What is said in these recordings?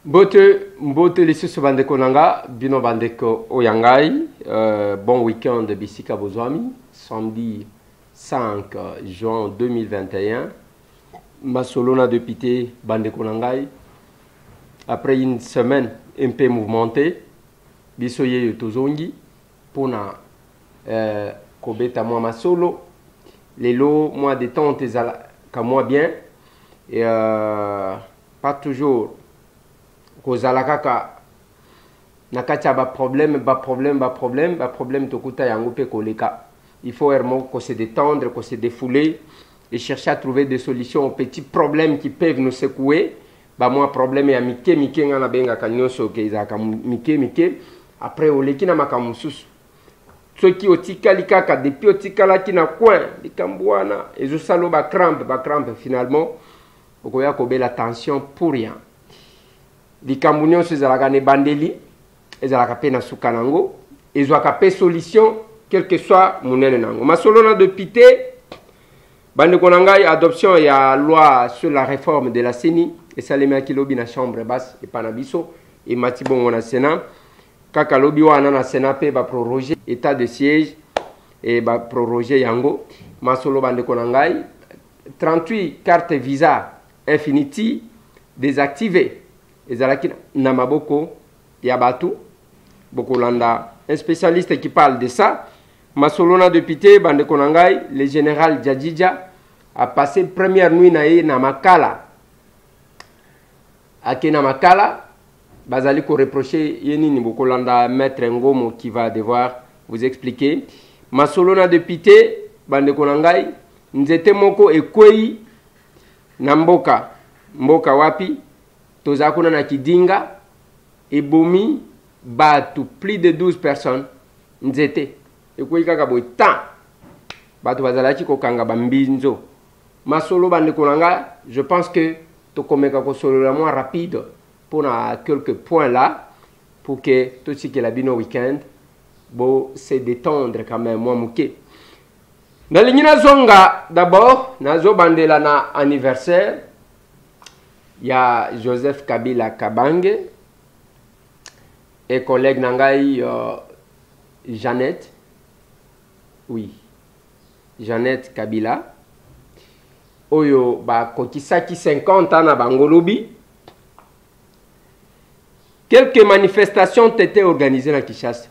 Mbote lisusu bandeko nanga, bino bandeko oyangai, bon week-end bisika bozwami, samedi 5 juin 2021, Masolona député bandeko nangai, après une semaine un peu mouvementée, biso ye tozongi, pona kobeta moi masolo, lelo moi détente ka moi bien, et pas toujours kozalaka ka nakati ba problème tokuta yango pe koleka. Il faut vraiment qu'on se détendre, qu'on se défouler et chercher à trouver des solutions aux petits problèmes qui peuvent nous secouer. Ba moi problème ya mike ngana benga kanyoso ke izaka mike après oleki na makamususu. Ceux qui otikali kaka depuis otikala ki na coin likambwana ezo salo ba crampe finalement okoya kobela tension pour rien. Likambo nyonso ezalaka ne bandeli ezalaka pe na suka nango ezwaka pe solution quel que soit monene nango. Masolo na député bandeko na ngai adoption ya loi sur la réforme de la CENI esalemi kilobi na chambre basse et pana biso et mati bongo na Sénat kaka lobi wana na Sénat pe ba proroger état de siège et ba proroger yango. Masolo bandeko na ngai 38 cartes visa infinity désactivées ezalaki na maboko ya batu bokolanda un spécialiste qui parle de ça. Masolona député bandeko na ngai le général Djadjidja a passé première nuit na Makala akena Makala bazali ko reprocher yenini bokolanda maître Ngomo qui va devoir vous expliquer. Masolona député bandeko na ngai nzete moko ekwei na mboka wapi tozakuna na Kidinga ebomi batu plus de 12 personnes nzete ekwei kaka boy temps batu bazalaki kokanga bambinzo. Masolo bandeko nanga, je pense que tokomeka ko solo moins rapide pour na quelques points là pour que tout ce qui est la bino week-end bo se détendre quand même moi muke. Na lingina zonga d'abord nazo bandela na anniversaire il y a Joseph Kabila Kabange et collègue nangai Jeannette. Oui. Jeannette Kabila. Oyo ba kokisaki 50 ans na bangolobi. Quelques manifestations ont été organisées dans Kinshasa.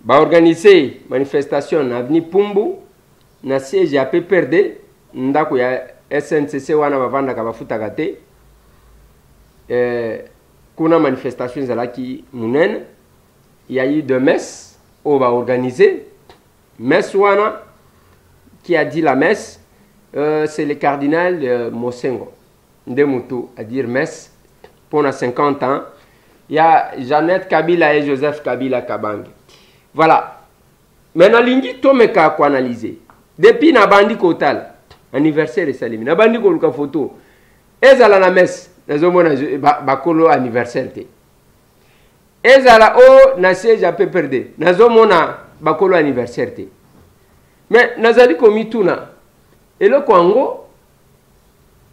Ba organiser manifestation na avenue Pumbu na siège ya PPRD ndako ya SNCC wana bavanda kabafuta kate kuna manifestation zalaki munene. Il y a eu deux messes on va organiser messe wana qui a dit la messe c'est le cardinal Mosengo Ndemutu à dire messe pour 50 ans. Il y a Jeannette Kabila et Joseph Kabila Kabange. Voilà. Maintenant lingi tomeka ko analyser depuis na bandi kotal anniversaire salimi na bandi ko luka photo ezala na messe nazomona bakolo anniversaire te ezala o na siège a PPRD nazomona bakolo anniversaire te mais nazali ko mituna eloko ango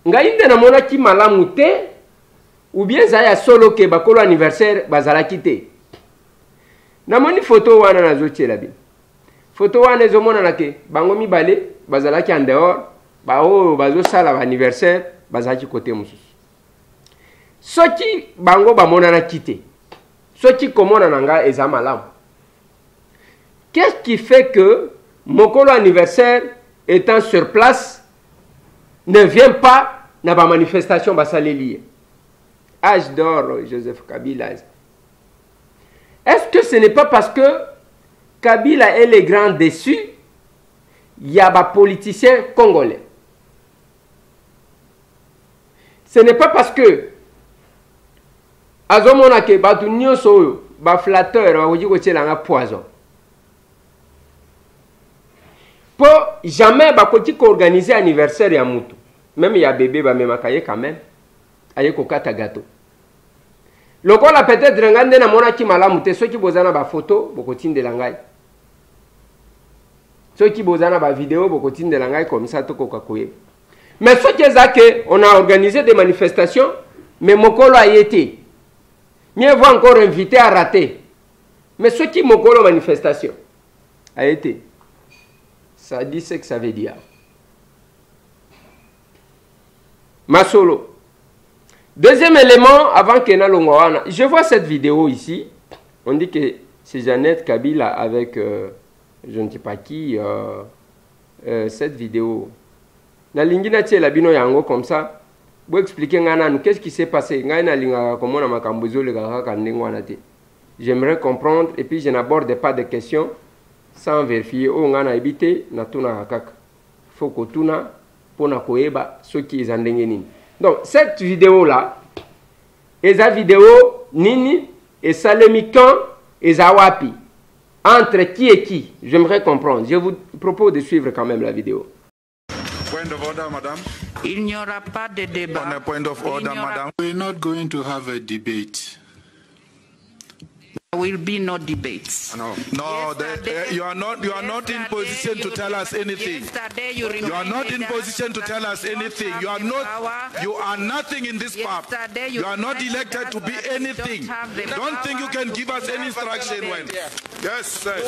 ngainde na mona ki malamu te ou bien za ya solo ke bakolo anniversaire bazala kite na moni photo wana nazotiela bi photo wana ezomona nake bango mibale bazalaki en dehors bao bazo sala anniversaire bazaki côté mususu soki bango bamona na kité soki komona nanga ezamalam. Qu'est-ce qui fait que mokolo anniversaire étant sur place ne vient pas na ba manifestation basaleli âge d'or Joseph Kabila? Est-ce que ce n'est pas parce que Kabila est le grand déçu? Il y a des politiciens congolais. Ce n'est pas parce que azomona ke batu nyoso ba flatteur ba ko tshela poison. Pour jamais ba ko organiser anniversaire ya mutu. Même il y a bébé ba memakaye quand même. Aye ko kata gâteau. Lokola peut-être ngande na mona ki malamu te soki bozana ba photo boko tindela ngai. Soki bozana ba vidéo boko tindela ngai comme ça to ko kakoye. Mais ce qui est que on a organisé des manifestations mais mokolo a été. Mieux vaut encore inviter à rater. Mais ce qui mokolo manifestation a été. Ça dit ce que ça veut dire. Masolo. Deuxième élément, avant que Nalongwana, je vois cette vidéo ici. On dit que c'est Jeannette Kabila avec, je ne sais pas qui, cette vidéo. Nalingina tche la bino yango comme ça. Vous expliquez qu'est-ce qui s'est passé. J'aimerais comprendre et puis je n'aborde pas de questions sans vérifier. Oh, on a évité, na tuna kaka. Faut que tuna pour na koeba ceux qui en dengenin. Donc cette vidéo là, et cette vidéo nini et salemikan et zawapi entre qui et qui, j'aimerais comprendre. Je vous propose de suivre quand même la vidéo. Point of order, madame. Il n'y aura pas de débat. On a point of order, madame. We're not going to have a debate. There will be no debates. No, you are not in position to tell us anything. You are not in position to tell us anything. You are nothing in this path. You are not elected to be anything. Don't think you can give us any instruction when. Yes, sir.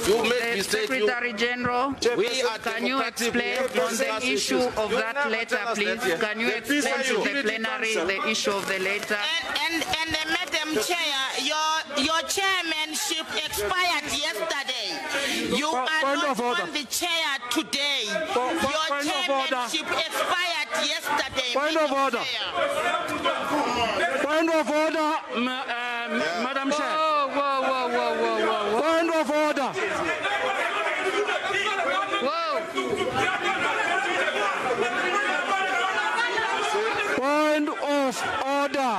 So, the Secretary General, can you explain on the issue of that letter, please? Can you explain to the plenary the issue of the letter? And Madam Chair, your chairmanship expired yesterday. You are not on the chair today. Your chairmanship expired yesterday. Point of order. Point of order, Madam Chair. Whoa. Point of order. Point of order.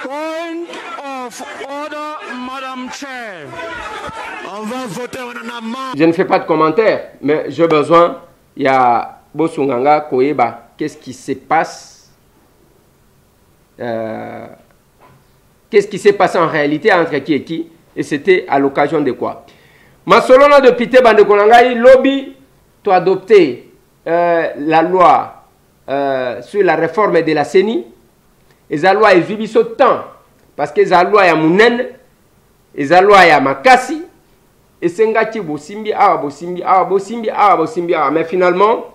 Point of order, Madam Chair. On va voter, on en a marre. Je ne fais pas de commentaires, mais j'ai besoin, il y a Bosunganga, Koeba, qu'est-ce qui se passe qu'est-ce qui s'est passé en réalité entre qui et qui, et c'était à l'occasion de quoi. Masolona de Pité Bandekonangai, lobby, tu as adopté la loi sur la réforme de la CENI, et la loi est vivie au temps, parce que la loi est à Mounen, et la loi est à Makassi, et Sengati Bosimbi, mais finalement,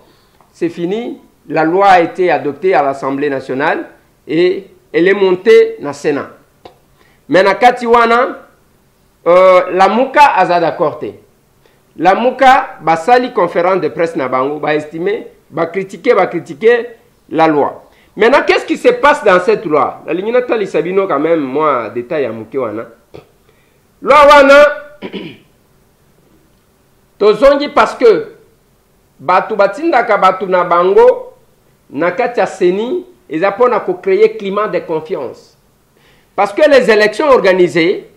c'est fini, la loi a été adoptée à l'Assemblée nationale, et elle est montée dans le Sénat. Mais na Katiwana, la Mouka a d'accord. La Mouka ba sali conférence de presse na bango, ba estimer, ba critiquer la loi. Maintenant, qu'est-ce qui se passe dans cette loi? La ligne natali sabino quand même, moi, détail à Mouké wana. Loi wana, tozongi parce que batu batinda ka batu na bango, na kati ya seni, ils apprennent à créer climat de confiance. Parce que les élections organisées,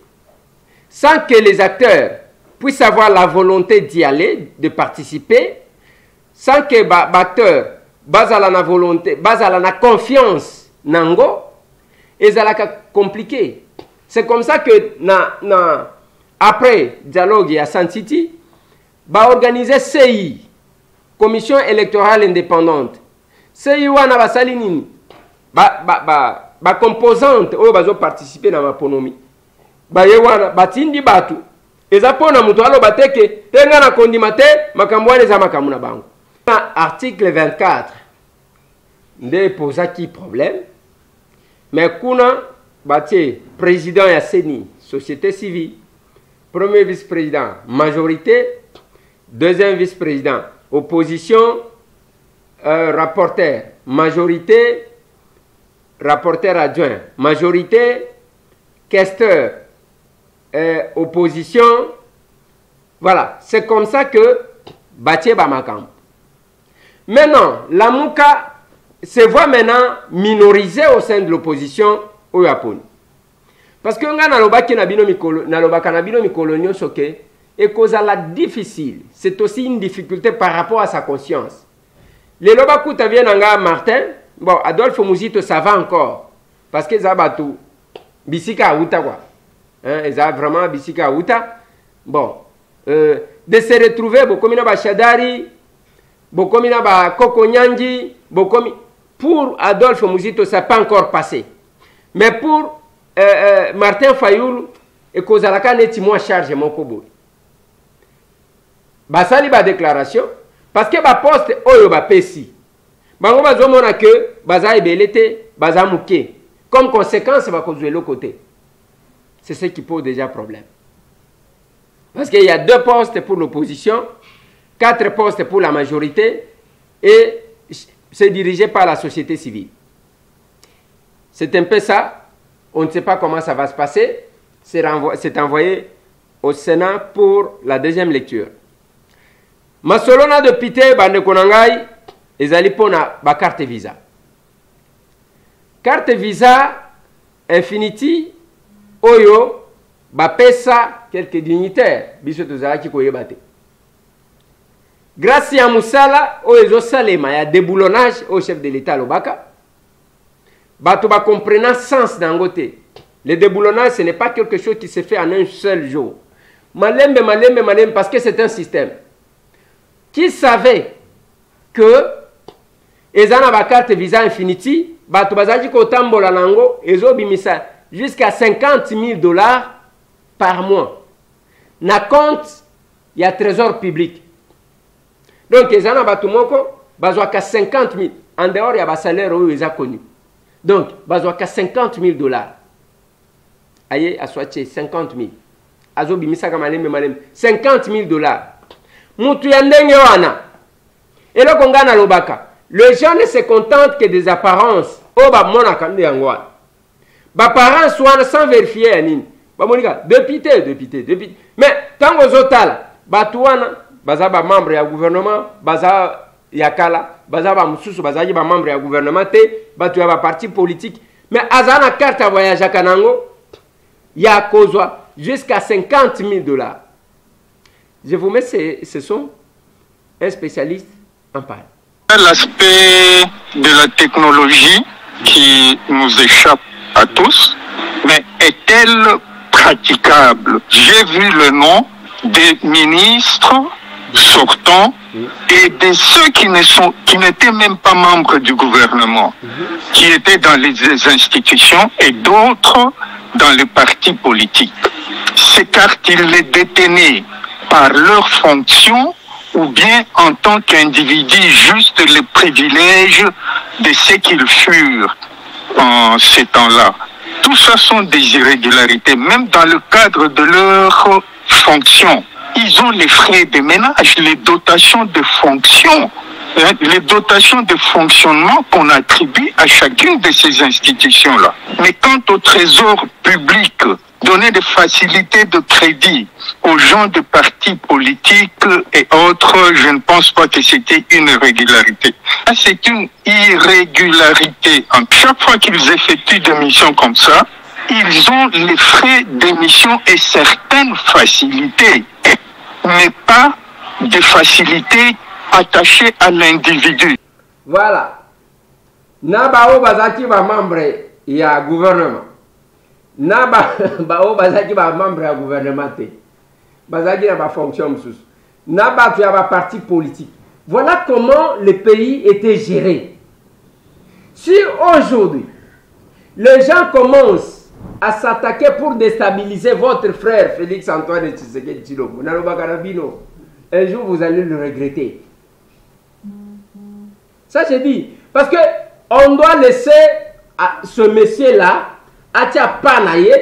sans que les acteurs puissent avoir la volonté d'y aller, de participer, sans que les acteurs basent la volonté, basent la confiance, nango, et ça compliqué. C'est comme ça que après dialogue à San City, va organiser CI, Commission électorale indépendante. CI wana basali nini? Ba composante oyo bazo participer na maponomi ba yewana batindi batu ezapona mutu alo bateke tenga na kondima te makambo wana eza makambo na bango. Article 24 nde posa ki problème, mais kuna batie président ya CENI, société civile, premier vice-président majorité, deuxième vice-président opposition, rapporteur majorité, rapporteur adjoint, majorité, questeur, opposition. Voilà, c'est comme ça que Batie Bamakam. Maintenant, la Mouka se voit maintenant minorisée au sein de l'opposition au Japon. Parce que nga nalobaki na bino mikolo nyonso ke et cause la difficile. C'est aussi une difficulté par rapport à sa conscience. Les lobakuta vient nga Martin. Bon, Adolphe Mouzito, ça va encore. Parce que ça va tout. Bisika Outa, quoi. Hein, ils ont vraiment Bisika Outa. Bon. De se retrouver, Bokomina Bachadari, Bokomina Ba Koko Nyangi, Bon, comme pour Adolphe Muzito, ça n'a pas encore passé. Mais pour Martin Fayoulou, et Kozalaka neti moi charge mon kobo. Basali ba déclaration parce que ba poste oyo ba pesi. Bango ba zomona que baza ebelete, baza muke. Comme conséquence ba kozwe l'autre côté. C'est ce qui pose déjà problème. Parce qu'il y a 2 postes pour l'opposition, 4 postes pour la majorité et c'est dirigé par la société civile. C'est un peu ça. On ne sait pas comment ça va se passer. C'est envoyé au Sénat pour la 2e lecture. Masolona de Pité, Bandekonangai, ezali pona ba carte visa. Carte visa Infinity, Oyo, ba pesa quelques dignitaires, biso tozalaki koyebate. Grâce à Moussala, Oyo Salema, il y a déboulonnage au chef de l'État Lobaka. Bato ba comprenant sens d'angote. Le déboulonnage, ce n'est pas quelque chose qui se fait en un seul jour. Malembe, parce que c'est un système. Qui savait que ezana ba carte visa Infinity, bato bazaji ko tambola nango, ezo bimisa jusqu'à $50,000 par mois. Na compte, il y a trésor public. Donc ezana bato moko, bazwa ka 50,000. En dehors, il y a ba salaire où ils ont connu. Donc, bazwa ka $50,000. Aye, à Soaché, 50,000. Azo bimisaka maleme. $50,000. Mutu yandenge wana. Et là, kongana lobaka. Le gens ne se contentent que des apparences. Oh, bah, mon akande yangwa. Bah, parents soit sans vérifier, anine. Bah, monika, député. Mais, tant aux autres, bah, touana, baza ba membre ya gouvernement, baza yakala, baza ba mususu, baza ba membre ya gouvernement, te, bah, tu as ba parti politique. Mais, azana carte à voyage à Kanango, ya kozwa jusqu'à $50,000. Je vous mets ce son. Un spécialiste en parle. L'aspect de la technologie qui nous échappe à tous, mais est-elle praticable? J'ai vu le nom des ministres sortants et de ceux qui n'étaient même pas membres du gouvernement, qui étaient dans les institutions et d'autres dans les partis politiques. Ces cartes, ils les détenaient par leur fonction ou bien en tant qu'individus juste les privilèges de ce qu'ils furent en ces temps-là. Tout ça sont des irrégularités, même dans le cadre de leur fonction. Ils ont les frais de ménage, les dotations de fonction, les dotations de fonctionnement qu'on attribue à chacune de ces institutions-là. Mais quant au trésor public, donner des facilités de crédit aux gens de partis politiques et autres, je ne pense pas que c'était une irrégularité. C'est une irrégularité. Chaque fois qu'ils effectuent des missions comme ça, ils ont les frais d'émission et certaines facilités, mais pas des facilités attachées à l'individu. Voilà. Nabao bazaki ba membre ya gouvernement. Nabao bazaki ba membre ya gouvernement te. Bazaki na ba fonction msusu. Naba tu ya ba parti politique. Voilà comment le pays était géré. Si aujourd'hui les gens commencent à s'attaquer pour déstabiliser votre frère Félix Antoine Tshisekedi Tshilombo, un jour vous allez le regretter. Ça j'ai dit. Parce que on doit laisser ce monsieur-là, atia panaye,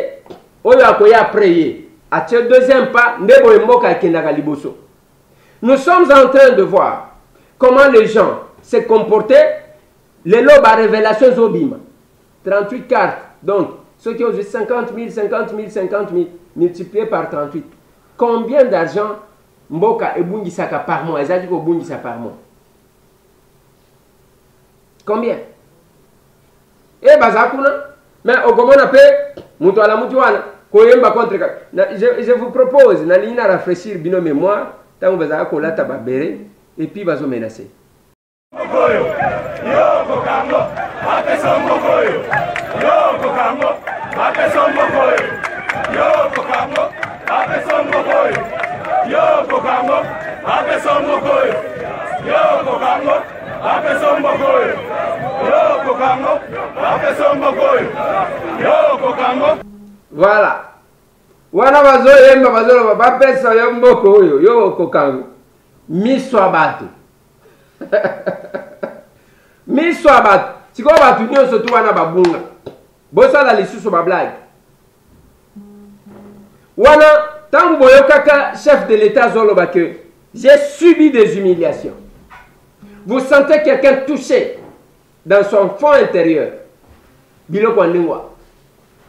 oyo akoya prier. Atia deuxième pas, nebo emoka kendaka liboso. Nous sommes en train de voir comment les gens se comportaient. Les lobes à révélation Zobima. 38 cartes. Donc, ceux qui ont 50 000, multiplié par 38. Combien d'argent Mboka et Bungisaka par mois? Ils ont dit que Bungisaka par mois. Combien? Et Bazakuna. Mais au comment on appelle Moutoala Moutouana. Koyemba contre. Je vous propose, Nalina rafraîchir bino mémoire. Tant que vous avez collé tababere. Et puis vous menacer. Yoko Kango, Apeson Mokoyo. Yoko Kango, Apeson Mokoyo. Yoko Kango, Apeson Mokoyo. Yoko Kango, Apeson Mokoyo. Yoko Kango, Apeson Mokoyo. Voilà. Wana bazo yemba bazo ba pesa yo mboko oyo yo kokango. Miswa batu. Miswa batu. Siko batu nyonso tu wana babunga. Bosala lisusu ba blague. Wana tangu boyokaka chef de l'État zoloba que j'ai subi des humiliations. Vous sentez quelqu'un touché dans son fond intérieur. Biloko ndingwa.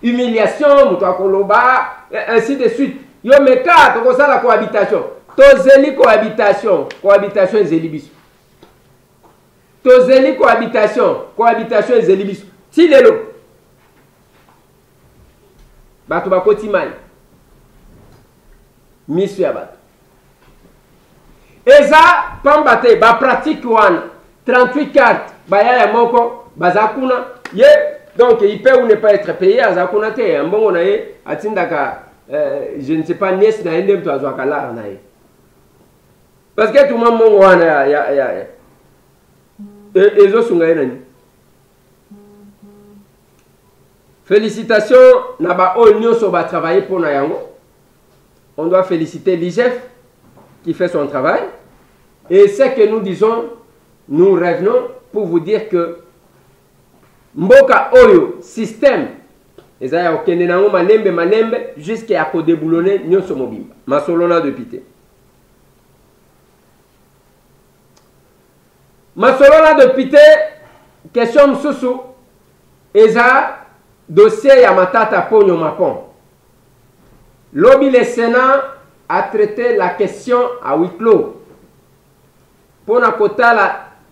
Humiliation, mutakoloba, ainsi de suite. Yo meka to kosala cohabitation. Tozeli cohabitation, cohabitation ezelibiso. Tozeli cohabitation, cohabitation ezelibiso. Ti lelo. Bato bakoti mali. Misu ya bato. Eza pambate ba pratique wana 38 cartes bayaya moko bazakuna ye donc il peut ou ne pas être payé azakuna te mbongo na ye atindaka je ne sais pas nièce na ende mtu azwaka lara na ye parce que tout le monde wana ya ezo sunga ye nani. Félicitations na ba o nyonso ba travailler pour na yango. On doit féliciter l'IGF qui fait son travail. Et ce que nous disons, nous revenons pour vous dire que Mboka Oyo, système, ezaya okende nango malembe jusqu'à kodeboulonner nyonso mobimba. Masolona de pité. Masolona de pité, question msusu, eza dossier ya matata ponyo mapon. Lobby le Sénat a traité la question à huis clos. Pour la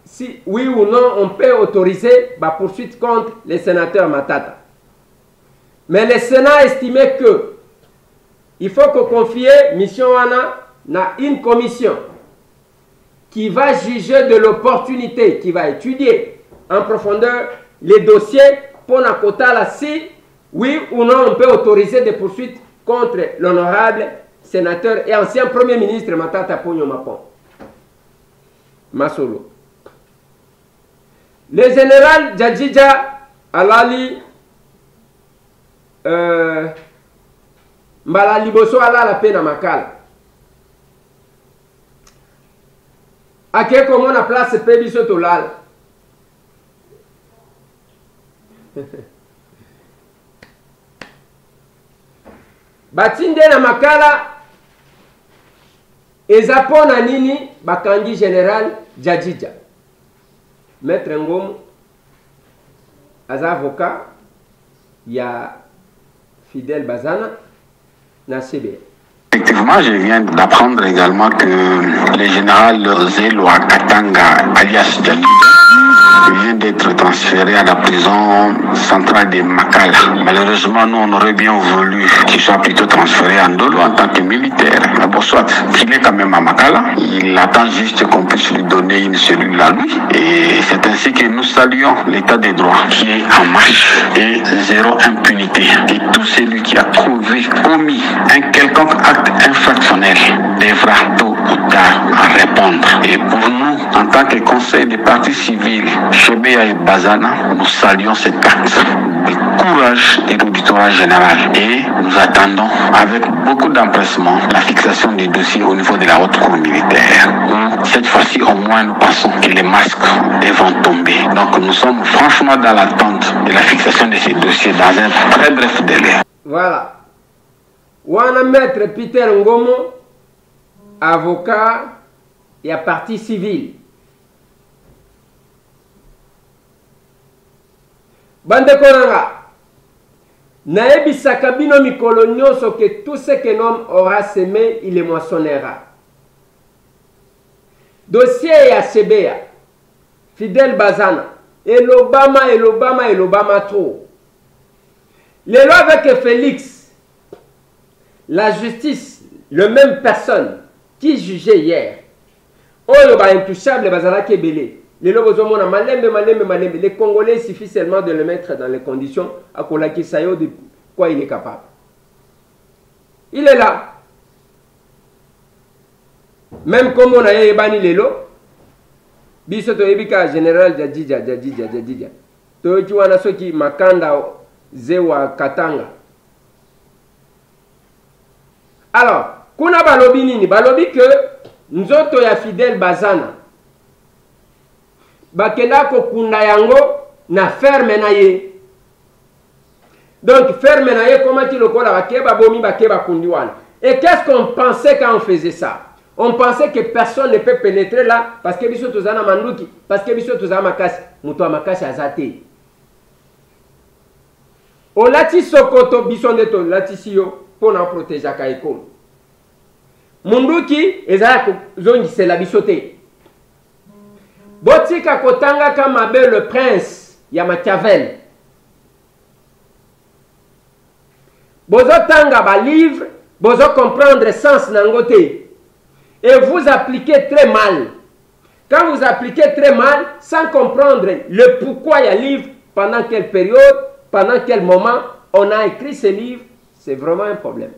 si oui ou non on peut autoriser la poursuite contre les sénateurs Matata. Mais le Sénat a estimé que il faut que confier mission à une commission qui va juger de l'opportunité, qui va étudier en profondeur les dossiers pour la si oui ou non on peut autoriser des poursuites contre l'honorable sénateur et ancien premier ministre Matata Ponyo Mapon. Masolo. Le général Djadjidja Alali Mbalali Boso ala la peine à Makala. Ake comment na place Pébiso Tolal. Batinde na Makala ezapona nini bakangi général Djadjidja. Maître Ngom avocat ya Fidel Bazana na CBA. Effectivement, je viens d'apprendre également que le général Zelwa Katanga alias Djadjidja vient d'être transféré à la prison centrale de Makala. Malheureusement, nous on aurait bien voulu qu'il soit plutôt transféré à Ndolo en tant que militaire. Mais bon, soit il est quand même à Makala, il attend juste qu'on puisse lui donner une cellule à lui. Et c'est ainsi que nous saluons l'état des droits qui est en marche et zéro impunité. Et tout celui qui a commis un quelconque acte infractionnel devra tôt ou tard répondre. Et pour nous, en tant que conseil des partis civils, Chebea et Bazana, nous saluons cet acte de courage et d'auditorat général. Et nous attendons avec beaucoup d'empressement la fixation des dossiers au niveau de la haute cour militaire. Cette fois-ci, au moins, nous pensons que les masques vont tomber. Donc nous sommes franchement dans l'attente de la fixation de ces dossiers dans un très bref délai. Voilà. Wana maître Peter Ngomo, avocat et à partie civile. Bande Konanga, naebisaka bino mikolo nyonso que tout ce que l'homme aura semé, il le moissonnera. Dossier ya CBA, Fidel Bazana, et l'Obama trop. Les lois avec Félix, la justice, le même personne qui jugeait hier. Oyo ba intouchable Bazana Kebele. Les Congolais, il suffit seulement de le mettre dans les conditions à Kolaki Sayo de quoi il est capable. Il est là. Même comme on a Ebani Lelo, Bisoto Ebika, général Djadjidja. toyoki wana soki makanda zewa Katanga. Alors kuna balobi nini? Balobi que nzoto ya Fidel Bazana bakenda kokunda yango na ferme na ye. Donc ferme na ye komaki lokola bakeba bomi bakeba kundi wana. Et qu'est-ce qu'on pensait quand on faisait ça? On pensait que personne ne peut pénétrer là parce que biso tozana manduki, parce que biso tozana makasi, muto makasi azate. O lati sokoto biso ndeto lati siyo pona protéger kaiko. Munduki ezala zongi c'est la bisote. Botika kotanga kama be le prince ya Machiavel. Bozo tanga ba livre, bozo comprendre sens nangote. Et vous appliquez très mal. Quand vous appliquez très mal, sans comprendre le pourquoi il y a livre, pendant quelle période, pendant quel moment on a écrit ce livre, c'est vraiment un problème.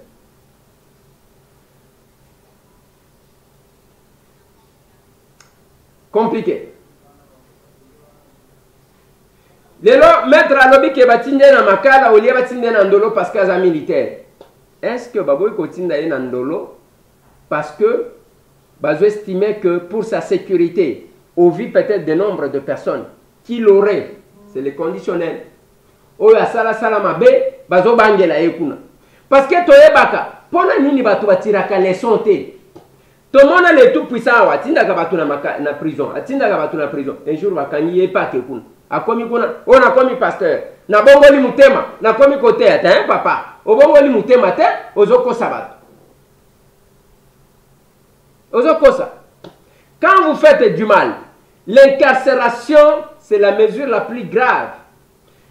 Compliqué. Lelo maître alobi ke batinde na makala olie batinde na ndolo parce que za militaire. Est-ce que baboy kotinda na ndolo parce que bazo estimer que pour sa sécurité, au vu peut-être des nombres de personnes qu'il aurait, c'est le conditionnel. Oya sala sala mabe bazo bangela ekuna. Parce que toyebaka pona nini batu batiraka leçon te. Tout le monde est tout puissant wa tinda ka batu na prison, atinda ka batu na prison. Un jour bakanyi pa ke kuna. Akomi kuna, on a commis pasteur. Na bongoli mutema, na komi kote ata papa. O bongoli mutema te, ozoko sabat. Quand vous faites du mal, l'incarcération, c'est la mesure la plus grave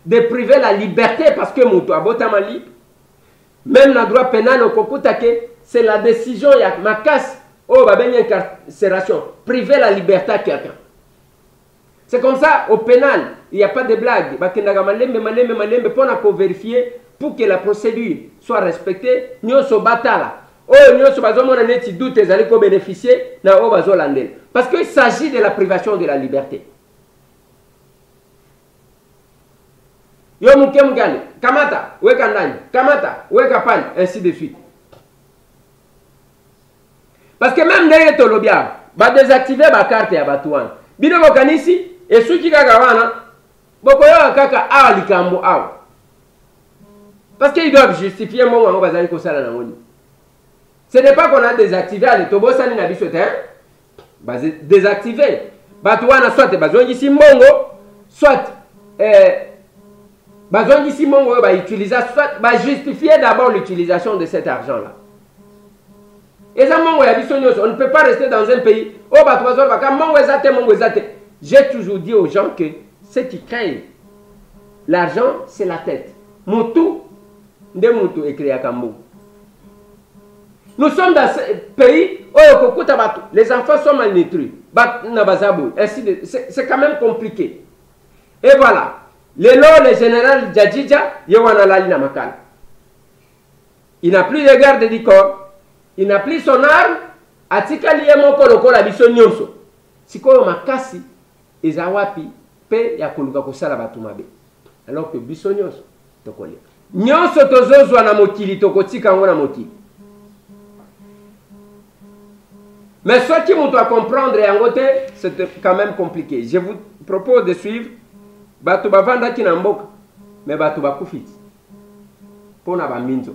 de priver la liberté parce que Moutou abotama libre. Même dans le droit pénal, au Kokutake, c'est la décision, il y a ma casse, oh, bah, ben, incarcération, priver la liberté à quelqu'un. C'est comme ça, au pénal, il n'y a pas de blague. Pour vérifier, pour que la procédure soit respectée, nous sommes batala. Oh, nous sommes doute les bénéficier na o bazolandel parce qu'il s'agit de la privation de la liberté. Yo mukem gane, kamata, weka ndani, kamata, weka pan, ainsi de suite. Parce que même derrière tolobia, ba désactiver ba carte ya batuan. Bino bokanisi et suki kaka wana, bokoyo kaka awa likambo awa. Parce qu'ils doivent justifier mon wango bazali ko sala na ngoni. Ce n'est pas qu'on a désactivé les tobosani na biso te, désactivé. Batouana soit bazongi simongo, soit bazongi simongo ba utiliser, soit ba justifier d'abord l'utilisation de cet argent-là. Et ça mongo ya biso nyos, on ne peut pas rester dans un pays oh batouazo baka mongo ezate. J'ai toujours dit aux gens que ce qui craignent l'argent, c'est la tête. Mutu nde mutu écrit à Kambo. Nous sommes dans ce pays où les enfants sont malnutris. C'est quand même compliqué. Et voilà. Le général Djadjidja, il n'a plus de garde du corps. Il n'a plus son arme. Alors que Bissonios, nyonso tozozwa na mokili tokotika ngo na mokili. Mais ce qui vous doit comprendre et en côté, c'est quand même compliqué. Je vous propose de suivre Batouba Vanda Kinamboka, mais Batouba Koufit. Pour Nabaminzo.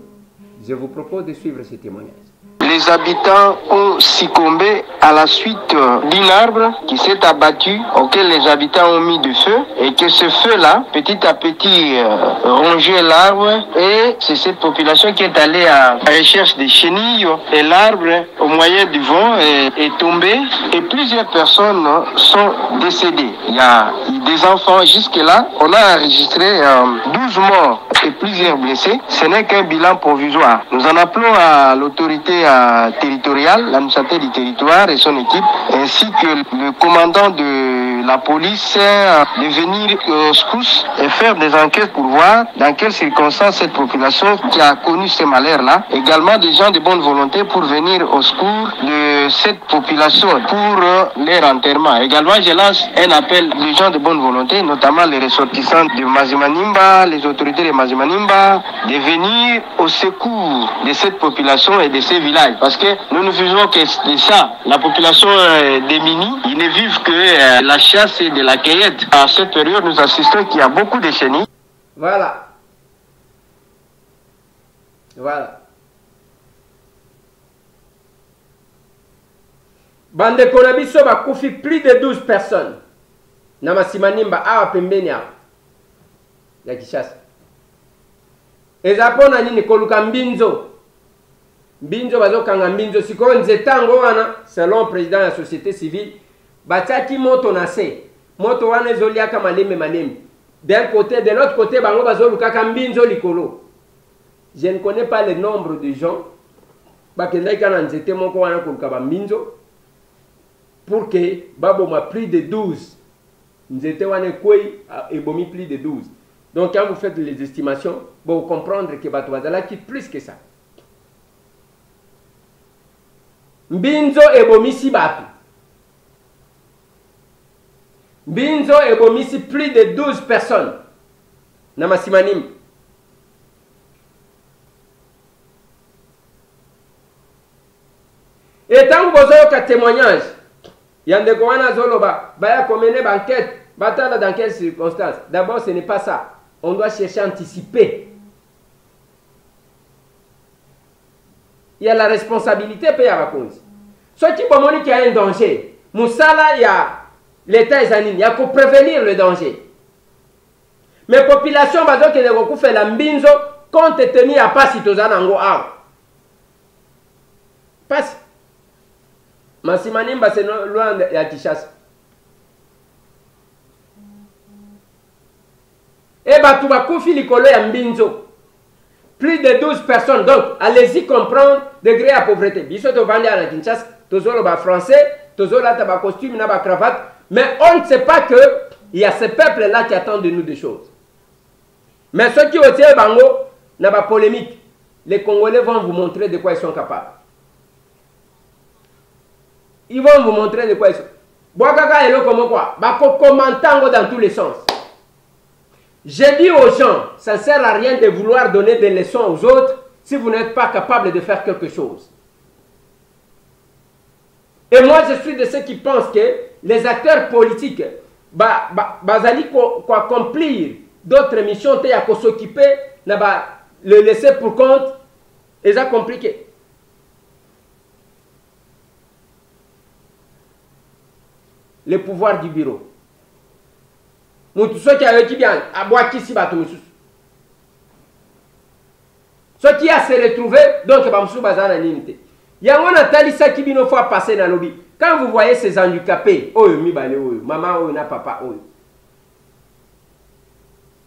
Je vous propose de suivre ce témoignage. Les habitants ont succombé à la suite d'un arbre qui s'est abattu, auquel les habitants ont mis du feu, et que ce feu-là, petit à petit, rongeait l'arbre, et c'est cette population qui est allée à la recherche des chenilles, et l'arbre, au moyen du vent, est tombé, et plusieurs personnes sont décédées. Il y a des enfants jusque-là, on a enregistré 12 morts et plusieurs blessés. Ce n'est qu'un bilan provisoire. Nous en appelons à l'autorité territoriale, l'administrateur du territoire et son équipe, ainsi que le commandant de la police de venir au SCOUS et faire des enquêtes pour voir dans quelles circonstances cette population qui a connu ce malheur-là, également des gens de bonne volonté pour venir au secours de de cette population pour leur enterrement. Également, je lance un appel aux gens de bonne volonté, notamment les ressortissants de Mazimanimba, les autorités de Mazimanimba, de venir au secours de cette population et de ces villages. Parce que nous ne faisons que de ça. La population des Mini, ils ne vivent que la chasse et de la cueillette. À cette période, nous assistons qu'il y a beaucoup de chenilles. Voilà. Voilà. Bande Konabiso va koufi plus de 12 personnes. Namasimanimba awa pembeni awa. Ya Kishasa. Ezapona nini koluka mbinzo. Mbinzo bazokanga mbinzo siko nzetango wana selon président de la société civile batiaki moto na se. Moto wana ezoliaka maleme. D'un côté, de l'autre côté bango bazolukaka mbinzo likolo. Je ne connais pas le nombre de gens bakendaki kana nzete moko wana koluka ba mbinzo pour que baboma plus de 12. Nzete wana kwei ebomi plus de 12. Donc quand vous faites les estimations, vous comprendre que bato bazalaki plus que ça. Mbinzo ebomisi batu. Mbinzo ebomisi plus de 12 personnes. Namasimanim. Et tant que vous avez un témoignage, il y a des gens qui ont mené une enquête. Dans quelles circonstances? D'abord, ce n'est pas ça. On doit chercher à anticiper. Il y a la responsabilité pour la cause. Ceux qui ont qu'il y a un danger, Moussala, il y a l'État il y a pour prévenir le danger. Mais la population va donc faire la mbinzo compte tenu à pas si tu as un passe. Masimanimba c'est loin de Kishasa. Et bah tu vas koufi likolo ya mbinzo. Plus de 12 personnes. Donc, allez-y comprendre degré à pauvreté. Biso to vandi à la Kinshasa, tozolo ba français, tozolo ta ba costume na ba cravate, mais on ne sait pas que il y a ce peuple là qui attend de nous des choses. Mais ceux qui ont tiré bango na ba polémique, les Congolais vont vous montrer de quoi ils sont capables. Ils vont vous montrer de quoi ils sont. Boakaka elo comme quoi, ba commentango dans tous les sens. J'ai dit aux gens, ça ne sert à rien de vouloir donner des leçons aux autres si vous n'êtes pas capable de faire quelque chose. Et moi, je suis de ceux qui pensent que les acteurs politiques vont accomplir d'autres missions, pour s'occuper, le laisser pour compte, et ça compliqué. Le pouvoir du bureau. Ceux qui ont bien, à boire qui s'y battent. Ceux qui a se retrouvé, donc, Bamsou Bazana Ninte. Il y a un talisa qui vient une fois passer dans le lobby. Quand vous voyez ces handicapés, oh, mi balé, oh, maman, oh, na papa, oh.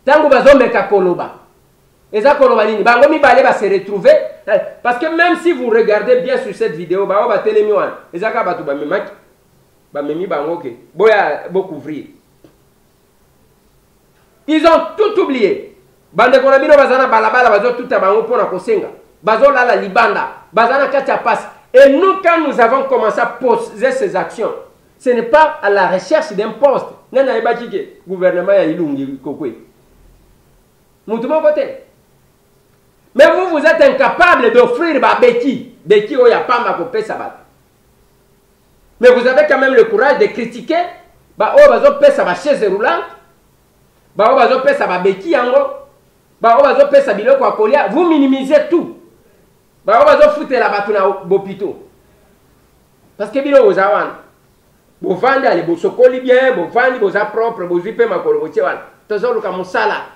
Tant que vous avez un koloba, et ça, koloba, bango mi balé va se retrouver. Parce que même si vous regardez bien sur cette vidéo, bah, va télémiwan, et ça, bah, tu vas me mettre, bah, me bango, ok, boya, beaucoup ouvrir. Ils ont tout oublié. Bande konabino bazana balabala bazo tout abango pona kosenga. Bazo la libanda, bazana katia passe. Et nous quand nous avons commencé à poser ces actions, ce n'est pas à la recherche d'un poste. Nana ebaki ke gouvernement ya ilungi kokwe. Mutumo côté. Mais vous êtes incapable d'offrir ba beki oya pamba ko pesa ba. Mais vous avez quand même le courage de critiquer ba o bazo pesa ba chaise roulante. Ba bazo pesa ba beki yango. Ba bazo pesa biloko akolia, vous minimisez tout. Ba bazo foutre la batu na bopito. Parce que biloko zawan. Bo vanda les bo sokoli bien, bo vandi bo za propre, bo zipe makolo bo tchewan. Tozolo comme ça.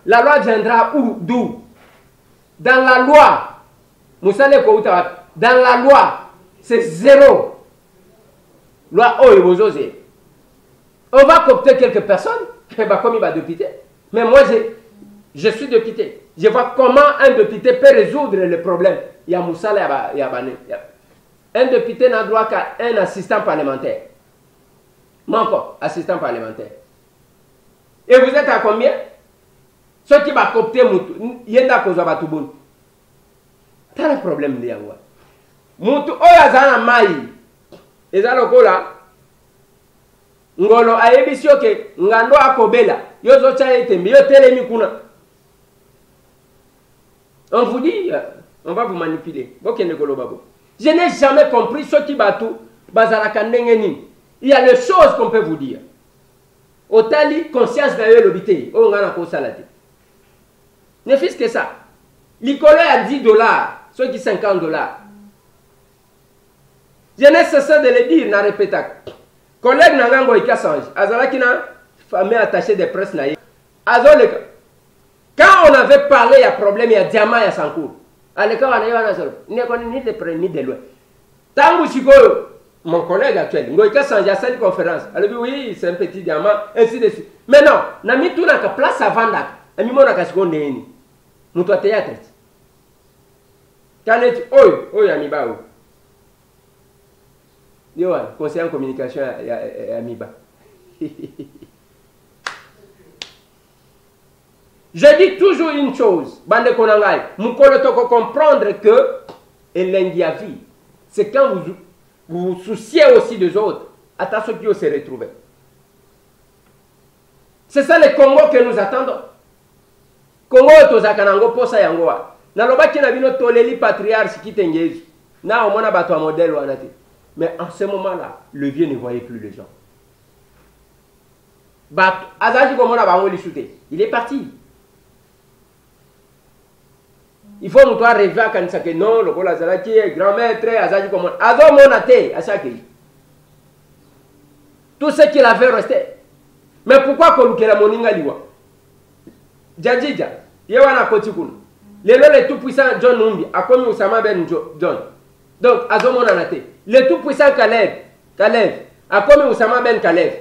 La loi viendra où d'où? Dans la loi. Musale ko uta dans la loi, c'est zéro. Loi oh bozose. On va coopter quelques personnes. Comme il va député. Mais moi, je suis député. Je vois comment un député peut résoudre le problème. Il y a Moussala, il y a Bané. Un député n'a droit qu'à un assistant parlementaire. Moi encore, assistant parlementaire. Et vous êtes à combien? Ceux qui vont coopter, il y a un problème. mutu oyo aza na mai eza lokola ngolo ayebisi yo ke ngando akobela yo ozotya ye tembe yo telemi kuna. On vous dit, on va vous manipuler. Je n'ai jamais compris ce qui batou bazalaka ndenge nini. Il y a les choses qu'on peut vous dire. Otali conscience d'ailleurs l'obité. Oh ngana ko salade. Ne fils que ça. L'icole à $10, ceux qui $50. Je n'ai cessé de le dire, n'a répété. Collègue Nangango et Kassange, Azalaki na famille attachée de presse na. Azoleka. Quand on avait parlé, il y a problème, il y a diamant, il y a Sankour. À l'école, on a ni de près ni de loin. Tango Chikoyo, mon collègue actuel, Ngoïka Sange, a cette conférence. Elle dit oui, c'est un petit diamant, ainsi de suite. Mais non, on a mis tout dans la place à vendre. On a mis mon akashiko néni. Nous doit théâtre. Quand est oi, Amiba. Yo, conseiller en communication, Amiba. Je dis toujours une chose, bande konangai, mukolo toko comprendre que elengiavi, c'est quand vous vous souciez aussi des autres, attention qui se retrouver. C'est ça le Congo que nous attendons. Congo tozakanango posa yangoa. Na lobaki na bino toleli patriarche qui tengezu. Na omona bato a modèle wanate. Mais en ce moment-là, le vieux ne voyait plus les gens. Bato azaji komona bango li shooter. Il est parti. Il faut nous rêver à kanisa que non, le Bola Zalaki, grand maître, Azaji comme Azo monate à chaque pays. Tout ce qu'il avait resté. Mais pourquoi qu'on la moninga liwa? Djadjidja, Yewana Kotikun. Le tout-puissant John Numbi a commis Oussama Ben John. Donc, Azo monanate. Le tout-puissant Kalev a commis Oussama Ben Kalev.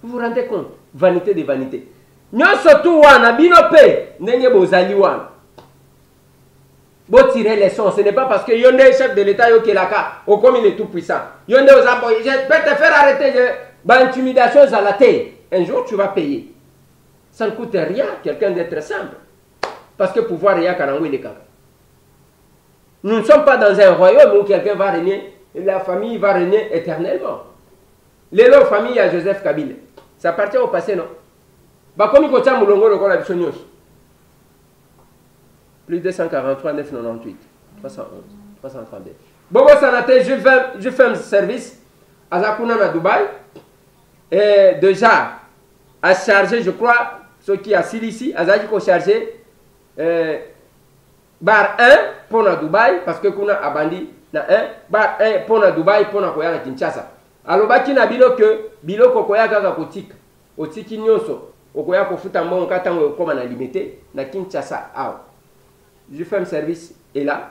Vous vous rendez compte? Vanité de vanité. Nyon surtout wana binope nenge bozali wana. Bon tirer les sons, ce n'est pas parce que Yonde est chef de l'État Yokelaka, au comme il est tout puissant. Yonde aux aboyés, je peux te faire arrêter de intimidation à la tête. Un jour tu vas payer. Ça ne coûte rien, quelqu'un d'être simple. Parce que pouvoir rien Karangou il est kaka. Nous ne sommes pas dans un royaume où quelqu'un va régner, et la famille va régner éternellement. Les lots famille à Joseph Kabila. Ça appartient au passé, non? Bah comme il coûte ça moulongo le la bichonios. Plus 243, 998, 311, 332. Bobo Sanate, je fais un service à Zakuna à Dubaï. Et déjà, à charger, je crois, ce qui a ici, à Zakiko chargé, bar 1 pour na Dubaï, parce que Kuna a bandi, na 1, bar 1 pour na Dubaï, pour na Koya Kinshasa. Alors, baki na bilo que, bilo koya kaka kotik, otiki nyoso, okoya kofuta mbon katango koma na limité, na Kinshasa, ah. Je fais un service est là,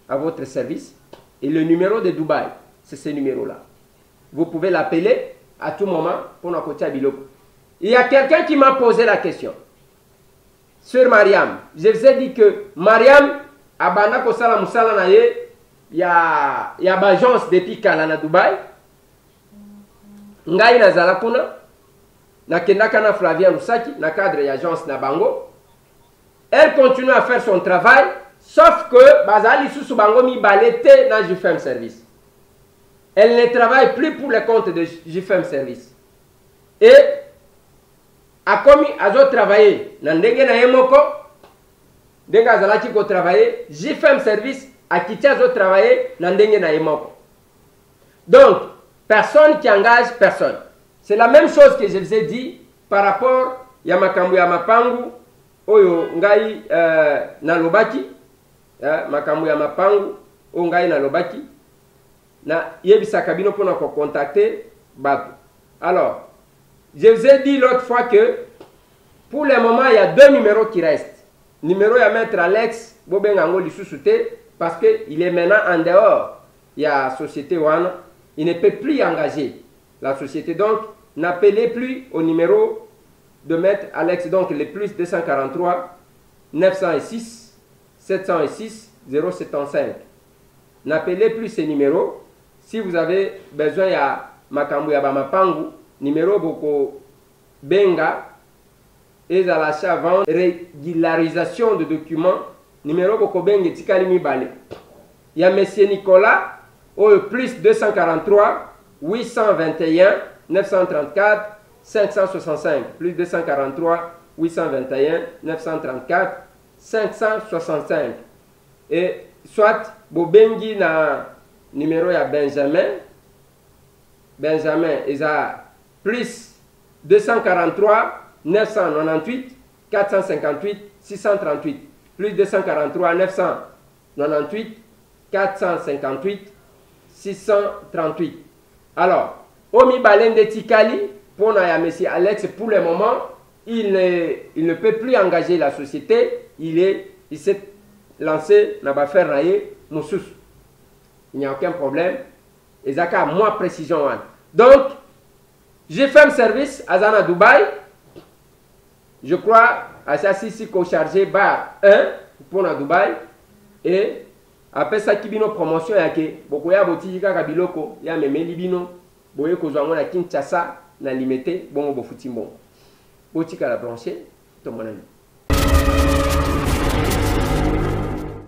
à votre service. Et le numéro de Dubaï, c'est ce numéro-là. Vous pouvez l'appeler à tout moment pour notre côté à Biloko. Il y a quelqu'un qui m'a posé la question. Sur Mariam. Je vous ai dit que Mariam, à Banako Salam Salanaye, il y a une agence depuis Kalana Dubaï. Ngai na Zalakuna. Na Kendaka na Flavia Lusaki, na cadre d'agence na Bango. Elle continue à faire son travail, sauf que Bazali Sousoubango mi balete na JFM Service. Elle ne travaille plus pour le compte de JFM Service. Et a commis à travailler dans ndenge na yemoko, ndenge azalaki ko travailler, JFM Service a quitté à travailler dans ndenge na yemoko. Donc, personne qui engage personne. C'est la même chose que je vous ai dit par rapport à Makambu Yamapangu. Oyo ngai na lobaki makambo ya mapangu o ngai na lobaki na yebisa kabino pour nous contacter bato. Alors, je vous ai dit l'autre fois que pour le moment il y a deux numéros qui restent. Numéro ya maître Alex Bobengango Lissousouté parce que il est maintenant en dehors. Il y a société Wana, il ne peut plus engager la société, donc n'appelez plus au numéro de maître Alex, donc les plus 243 906 706 075. N'appelez plus ces numéros. Si vous avez besoin de Makambu ya Bamapangu, numéro Boko Benga, et à l'achat, vente, régularisation de documents, numéro Boko Benga Tikali Mibale. il y a Monsieur Nicolas, plus 243 821 934 565, plus 243 821 934 565. Et soit Bobengi na numéro ya Benjamin, il a plus 243 998 458 638, plus 243 998 458 638. Alors, Omi Balende Tikali, pour Monsieur Alex, pour le moment, il ne peut plus engager la société. Il s'est lancé dans l'affaire Raye Moussous. Il n'y a aucun problème. Et ça a moins précision. Donc, j'ai fait un service à Zana Dubaï. Je crois à ça ici qu'on chargé bar 1 pour na Dubaï. Et après ça, qui bino promotion ya ke beaucoup ya boti kaka biloko ya memeli bino boye kozwa na Kinshasa na limité bon bo futimbo. Boti kala branché to mon ami.